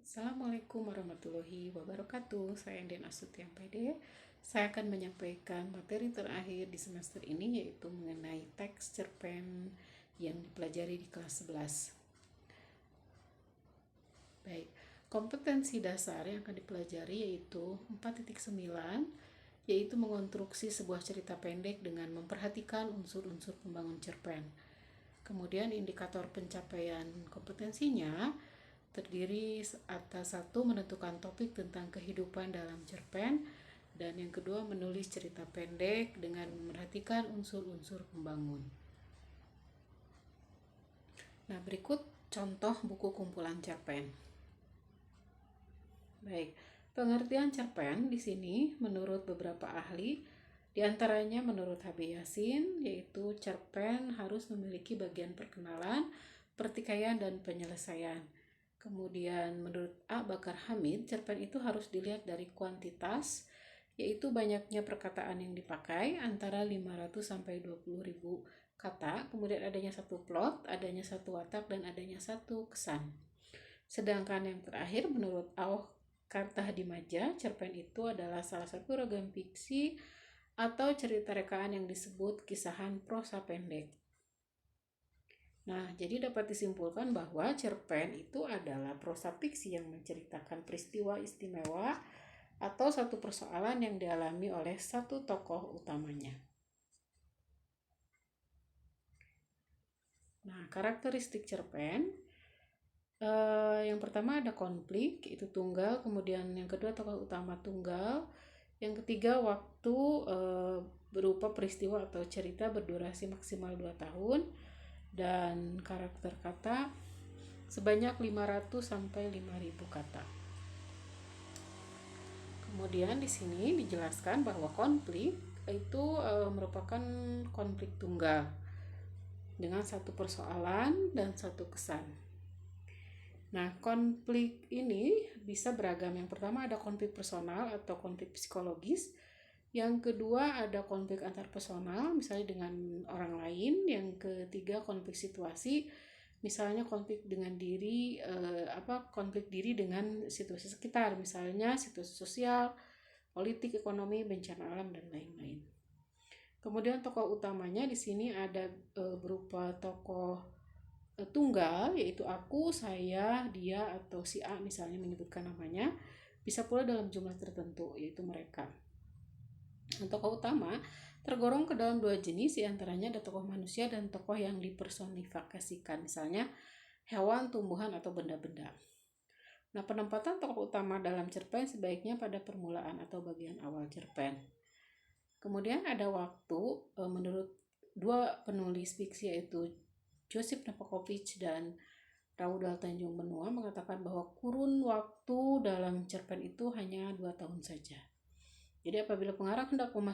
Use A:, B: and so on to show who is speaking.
A: Assalamualaikum warahmatullahi wabarakatuh. Saya Enden Astuti PD. Saya akan menyampaikan materi terakhir di semester ini, yaitu mengenai teks cerpen yang dipelajari di kelas 11. Baik, kompetensi dasar yang akan dipelajari yaitu 4.9, yaitu mengonstruksi sebuah cerita pendek dengan memperhatikan unsur-unsur pembangun cerpen. Kemudian indikator pencapaian kompetensinya terdiri atas satu, menentukan topik tentang kehidupan dalam cerpen, dan yang kedua, menulis cerita pendek dengan memerhatikan unsur-unsur pembangun. Nah, berikut contoh buku kumpulan cerpen. Baik, pengertian cerpen di sini menurut beberapa ahli, di antaranya menurut H.B. Yasin, yaitu cerpen harus memiliki bagian perkenalan, pertikaian, dan penyelesaian. Kemudian menurut A. Bakar Hamid, cerpen itu harus dilihat dari kuantitas, yaitu banyaknya perkataan yang dipakai antara 500 sampai 20.000 kata, kemudian adanya satu plot, adanya satu watak, dan adanya satu kesan. Sedangkan yang terakhir menurut Auh Kartahdimaja, cerpen itu adalah salah satu ragam fiksi atau cerita rekaan yang disebut kisahan prosa pendek. Nah, jadi dapat disimpulkan bahwa cerpen itu adalah prosa fiksi yang menceritakan peristiwa istimewa atau satu persoalan yang dialami oleh satu tokoh utamanya. Nah, karakteristik cerpen, yang pertama ada konflik, itu tunggal, kemudian yang kedua tokoh utama tunggal, yang ketiga waktu berupa peristiwa atau cerita berdurasi maksimal 2 tahun, dan karakter kata sebanyak 500 sampai 5.000 kata. Kemudian di sini dijelaskan bahwa konflik itu merupakan konflik tunggal dengan satu persoalan dan satu kesan. Nah, konflik ini bisa beragam. Yang pertama ada konflik personal atau konflik psikologis. Yang kedua ada konflik antar personal, misalnya dengan orang lain. Yang ketiga konflik situasi, misalnya konflik dengan diri, konflik diri dengan situasi sekitar, misalnya situasi sosial, politik, ekonomi, bencana alam, dan lain-lain. Kemudian tokoh utamanya di sini ada berupa tokoh tunggal, yaitu aku, saya, dia, atau si A misalnya menyebutkan namanya. Bisa pula dalam jumlah tertentu, yaitu mereka. Tokoh utama tergolong ke dalam dua jenis, diantaranya ada tokoh manusia dan tokoh yang dipersonifikasikan, misalnya hewan, tumbuhan, atau benda-benda. Nah, penempatan tokoh utama dalam cerpen sebaiknya pada permulaan atau bagian awal cerpen. Kemudian ada waktu, menurut dua penulis fiksi yaitu Joseph Napakovich dan Raudal Tanjung Benua mengatakan bahwa kurun waktu dalam cerpen itu hanya 2 tahun saja. Jadi apabila pengarang hendak memasukkan